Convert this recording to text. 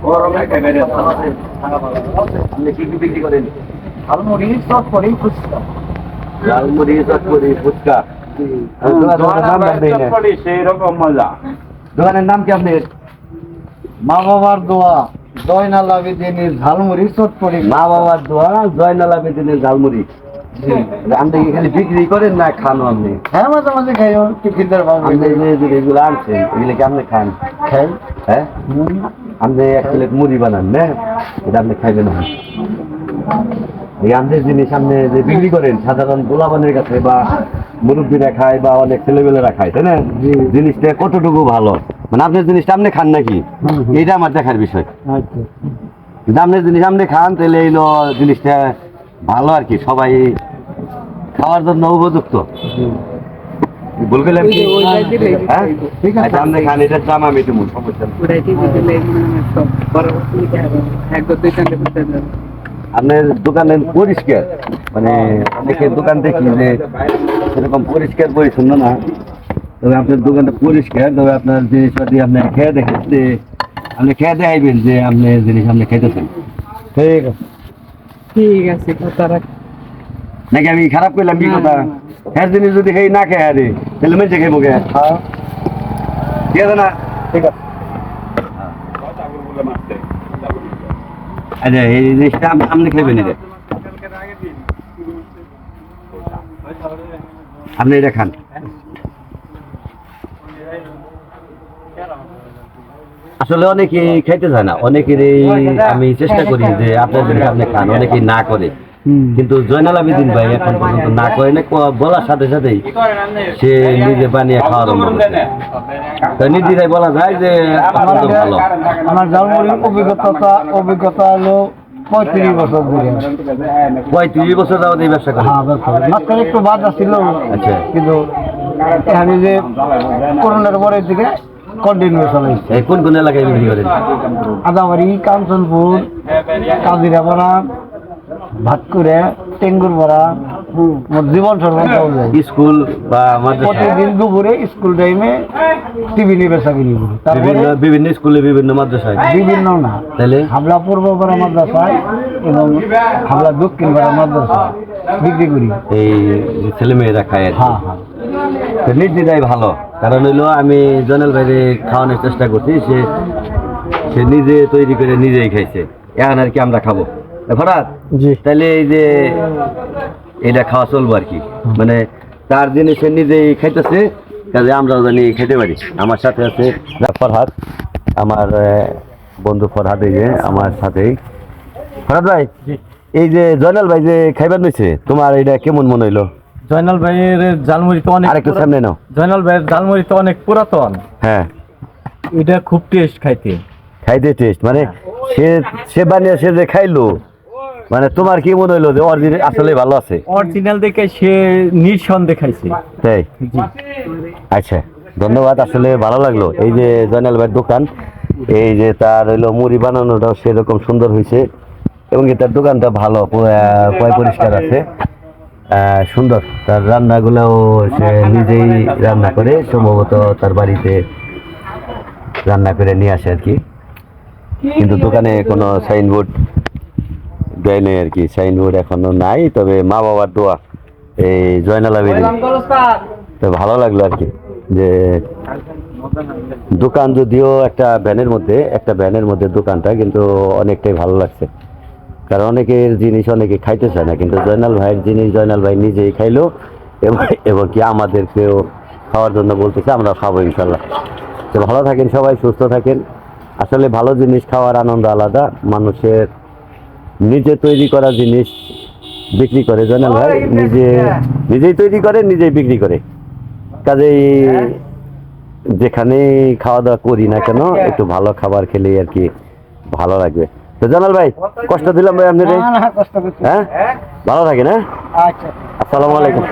গরমে আপনি কি কি বিক্রি করেন? ঝালমুড়ি চটপটি ফুচকা। ঝালমুড়ি চটপটি ফুচকা। সেই রকম মজা। দোকানের নাম কি আপনার? মা বাবার দোয়া জয়নাল আবেদিনের ঝালমুড়ি চটপটি। মা বাবার দোয়া জয়নাল আবেদিনের ঝালমুড়ি। আপনি কি খালি বিক্রি করেন না খান আপনি? হ্যাঁ, মাঝে মাঝে খাই টিফিনদার বাবু। আপনি যে এগুলো আনছেন এগুলো কি আপনি খান? খাই। হ্যাঁ, আপনি এক প্লেট মুড়ি বানান না, এটা আপনি খাইবেন না। এই আমাদের জিনিস আপনি যে বিক্রি করেন সাধারণ গোলাপানের কাছে বা মুরব্বীরা খায় বা অনেক ছেলেবেলেরা খায়, তাই না? জিনিসটা কতটুকু ভালো, মানে আপনার জিনিসটা আপনি খান নাকি, এইটা আমার দেখার বিষয়। যদি আপনার জিনিস আপনি খান তাহলে এইলো জিনিসটা ভালো আর কি, সবাই খাওয়ার জন্য উপযুক্ত। ভুল গেলাম কি? হ্যাঁ, ঠিক আছে, আপনি খান, এটার দাম আমি দেবো, সমস্যা নেই। আপনার দোকানের পরিষ্কার, মানে অনেকের দোকান দেখি যে সেরকম পরিষ্কার পরিচ্ছন্ন না, তবে আপনার দোকানটা পরিষ্কার, তবে আপনার জিনিসপাতি আপনি খেয়ে দেখেন যে আপনি খেয়ে দেখাইবেন যে আপনি জিনিস আপনি খেতেছেন। ঠিক আছে, ঠিক আছে, কথা রাখ। নাকি আমি খারাপ করলাম কি কথা? হ্যাঁ, জিনিস যদি খেয়ে না খেয়ে আরে তাহলে মেঝে খেয়ে মুখে। হ্যাঁ, ঠিক আছে না? ঠিক আছে। আচ্ছা, এই জিনিসটা আপনি খেবেন, এটা আপনি এটা খান। আসলে অনেকে খাইতে চায় না, অনেকেরই আমি চেষ্টা করি যে আপনার জিনিস আপনি খান, অনেকেই না করে, কিন্তু জয়নাল আবেদিন ভাই এখন পর্যন্ত না করে না, বলার সাথে সাথেই সে নিজে বানিয়ে খাওয়া আরম্ভ করছে। তো নির্দ্বিধায় বলা যায় যে অত্যন্ত ভালো। আমার ঝালমুড়ির অভিজ্ঞতা হলো 35 বছর ধরে। 35 বছর যাবত এই ব্যবসা করে? হ্যাঁ, মাঝখানে একটু বাধা ছিল। আচ্ছা, কিন্তু আমি যে করোনার পরের দিকে কন্টিনিউ চালাইছি। কোন কোন এলাকায় বিক্রি করেন? আদাবাড়ি, কাঞ্চনপুর, কাজিরাপাড়া, ভাতকুড়া, টেঙ্গুরপাড়া, জীবন সরকার স্কুল বা প্রতিদিন দুপুরে স্কুল টাইমে টিফিনে বেচা কিনি করি। তারপরে বিভিন্ন স্কুলে বিভিন্ন মাদ্রাসায়? বিভিন্ন না, তাহলে হাবলা পূর্বপাড়া মাদ্রাসায় এবং হাবলা দক্ষিণ পাড়া মাদ্রাসায় বিক্রি করি। এই ছেলে মেয়েরা খায় আর কি। হ্যাঁ, হ্যাঁ, নির্দ্বিধায় ভালো, কারণ হইলো আমি জয়নাল ভাইরে খাওয়ানোর চেষ্টা করছি, সে নিজে তৈরি করে নিজেই খাইছে, এখন আর কি আমরা খাবো। ফরাত, তাহলে এই যে এটা খাওয়া চলবো আর কি, মানে তার জিনিস সে নিজেই খাইতেছে, কাজে আমরাও জানি খেতে পারি। আমার সাথে আছে ফরহাদ, আমার বন্ধু ফরহাদ, এই যে আমার সাথেই। ফরহাদ ভাই, এই যে জয়নাল ভাই যে খাইবার নিছে, তোমার এটা কেমন মনে হইলো? জয়নাল ভাইয়ের ঝালমুড়ি তো অনেক, আরেকটু সামনে নাও। জয়নাল ভাইয়ের ঝালমুড়ি তো অনেক পুরাতন। হ্যাঁ, এটা খুব টেস্ট খাইতে টেস্ট, মানে সে বানিয়ে সে যে খাইলো, মানে তোমার কি মনে হইলো যে অরিজিনাল আসলে ভালো আছে? অরিজিনাল দেখে সে নিঃসন্দেহে খাইছে। তাই? আচ্ছা, ধন্যবাদ, আসলে ভালো লাগলো। এই যে জয়নাল ভাইয়ের দোকান, এই যে তার হইলো মুড়ি বানানোটাও সেরকম সুন্দর হয়েছে, এবং তার দোকানটা ভালো, পরিষ্কার আছে, সুন্দর। তার রান্নাগুলোও সে নিজেই রান্না করে, সম্ভবত তার বাড়িতে রান্না করে নিয়ে আসে আর কি, কিন্তু দোকানে কোনো সাইনবোর্ড দেয় নেই আর কি, সাইনবোর্ড এখনো নাই, তবে মা বাবার দোয়া এই জয়নাল আবেদিন। তো ভালো লাগলো আর কি যে দোকান যদিও একটা ভ্যানের মধ্যে দোকানটা, কিন্তু অনেকটাই ভালো লাগছে, কারণ অনেকের জিনিস অনেকে খাইতে চায় না, কিন্তু জয়নাল ভাইয়ের জিনিস জয়নাল ভাই নিজেই খাইলো, এবং কি আমাদেরকেও খাওয়ার জন্য বলতেছে, আমরা খাবো ইনশাল্লাহ। তো ভালো থাকেন সবাই, সুস্থ থাকেন। আসলে ভালো জিনিস খাওয়ার আনন্দ আলাদা, মানুষের নিজে তৈরি করা জিনিস বিক্রি করে জয়নাল ভাই, নিজেই তৈরি করে, নিজেই বিক্রি করে, কাজেই যেখানে খাওয়া দাওয়া করি না কেন একটু ভালো খাবার খেলে আর কি ভালো লাগবে। তো জয়নাল ভাই, কষ্ট দিলাম ভাই আপনাদের? হ্যাঁ, ভালো থাকেন। হ্যাঁ, আসসালামু আলাইকুম।